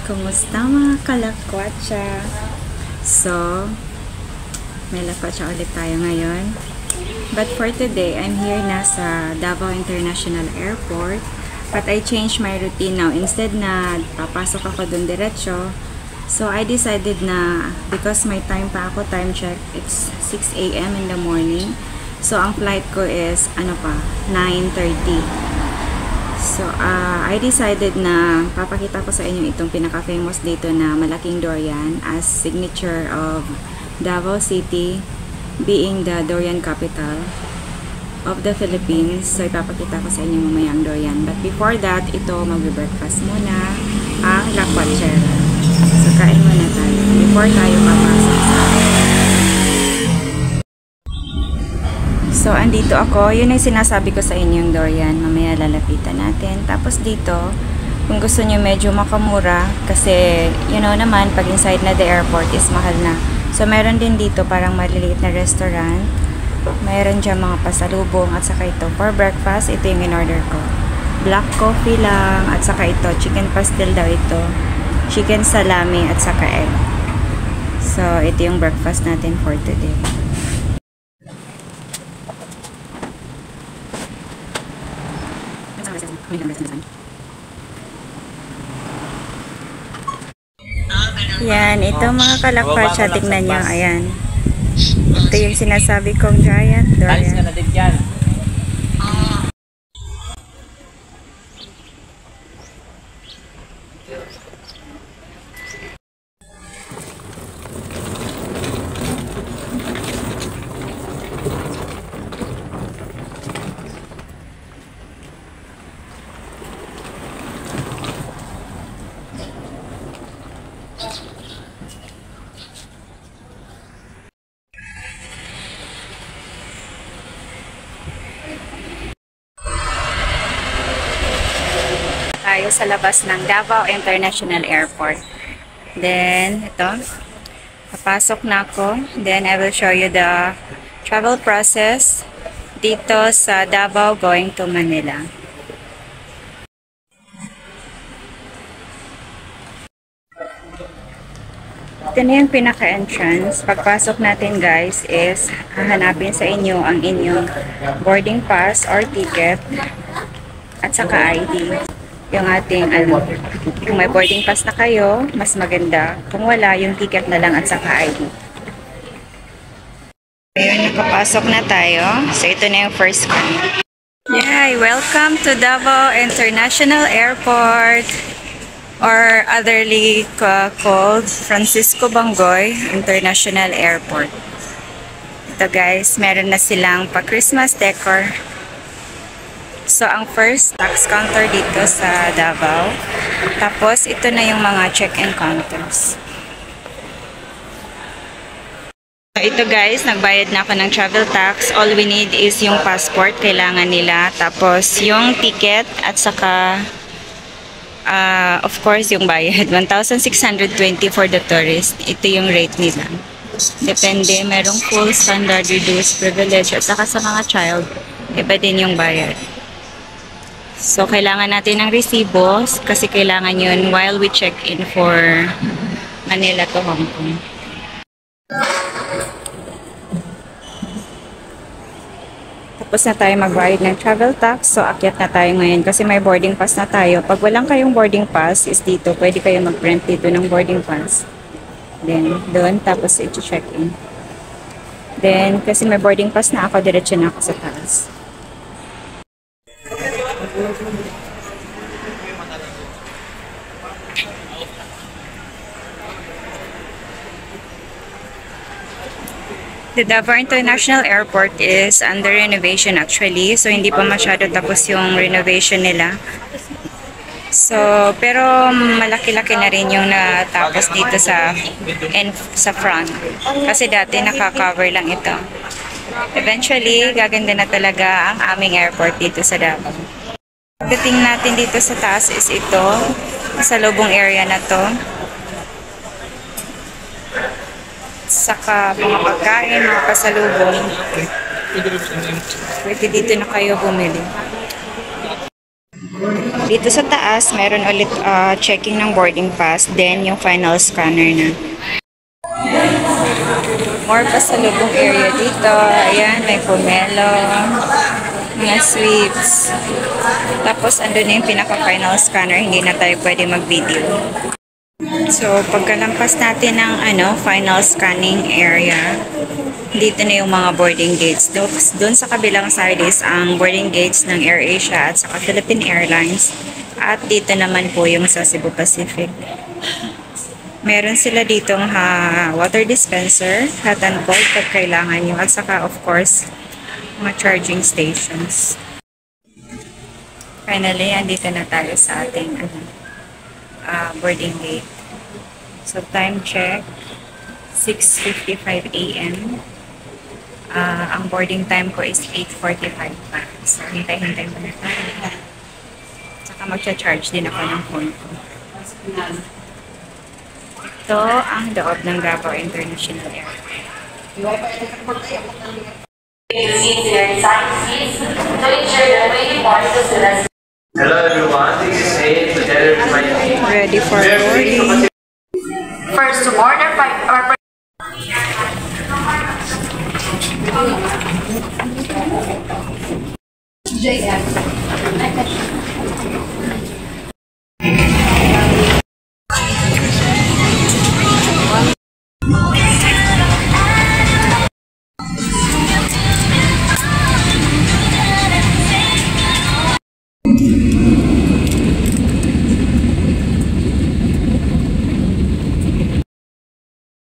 Kumusta mga kalakwatsa? So, may lakwatsa ulit tayo ngayon. But for today, I'm here na sa Davao International Airport. But I changed my routine now. Instead na papasok ako dun diretso. So, I decided na, because may time pa ako, time check, it's 6 a.m. in the morning. So, ang flight ko is, 9:30. So, I decided na papakita ko sa inyo itong pinaka-famous dito na malaking durian as signature of Davao City being the durian capital of the Philippines. So, ipapakita ko sa inyo mamaya ang durian. But before that, ito magbe-breakfast muna ang lakwachera. So, kain muna tayo before tayo papasok sa So, andito ako. Yun yung sinasabi ko sa inyo yung durian. Mamaya lalapitan natin. Tapos dito, kung gusto nyo medyo makamura, kasi, you know naman, pag inside na the airport is mahal na. So, meron din dito parang maliliit na restaurant. Meron dyan mga pasalubong at saka ito. For breakfast, ito yung in-order ko. Black coffee lang at saka ito. Chicken pastel daw ito. Chicken salami at saka egg. So, ito yung breakfast natin for today. Yan, ito mga kalakwatsa, tignan nyo, ayan. Ito yung sinasabi kong giant durian. Tayo sa labas ng Davao International Airport. Then, ito. Papasok na ako. Then, I will show you the travel process dito sa Davao going to Manila. Ito na yung pinaka-entrance. Pagpasok natin guys is hahanapin sa inyo ang inyong boarding pass or ticket at saka ID. Yung ating, kung may boarding pass na kayo, mas maganda. Kung wala, yung ticket na lang at saka ID. Ayun, nakapasok na tayo. So, ito na yung first one. Yay! Welcome to Davao International Airport, or otherly called Francisco Bangoy International Airport. Ito guys, meron na silang pa-Christmas decor. So, ang first tax counter dito sa Davao. Tapos, ito na yung mga check-in counters. So, ito guys, nagbayad na ako ng travel tax. All we need is yung passport, kailangan nila. Tapos, yung ticket at saka, of course, yung bayad. 1,620 for the tourist. Ito yung rate nila. Depende, merong full, standard, reduced, privilege, at saka sa mga child, iba din yung bayad. So, kailangan natin ng resibo kasi kailangan yun while we check in for Manila to Hong Kong. Tapos na tayo magbayad ng travel tax. So, akyat na tayo ngayon kasi may boarding pass na tayo. Pag walang kayong boarding pass is dito. Pwede kayo mag-print dito ng boarding pass. Then, doon. Tapos, i-check in. Then, kasi may boarding pass na ako, diretso na ako sa taas. The Davao International Airport is under renovation actually. So, hindi pa masyado tapos yung renovation nila. So, pero malaki-laki na rin yung natapos dito sa front. Kasi dati nakaka-cover lang ito. Eventually, gaganda na talaga ang aming airport dito sa Davao. Pagdating natin dito sa taas is ito, sa lubong area na to. Saka mga pagkain, mga pasalubong. Pwede dito na kayo bumili. Dito sa taas, meron ulit checking ng boarding pass, then yung final scanner na. More pasalubong area dito. Ayan, may pomelo, mga sweets. Tapos, andun na yung pinaka-final scanner. Hindi na tayo pwede mag-video. So, pagkalampas natin ng final scanning area, dito na yung mga boarding gates. Doon sa kabilang side is ang boarding gates ng AirAsia at saka Philippine Airlines. At dito naman po yung sa Cebu Pacific. Meron sila ditong water dispenser, hot and cold pag kailangan nyo. At saka of course, mga charging stations. Finally, andito na tayo sa ating boarding gate. So, time check, 6:55 AM. Ang boarding time ko is 8:45 pa. So, hintay-hintay muna tayo. Saka magcha-charge din ako ng phone ko. Ito ang loob ng Davao International Airport. Hello everyone, this is Aid, together with my team. Ready for boarding. First to board our JF.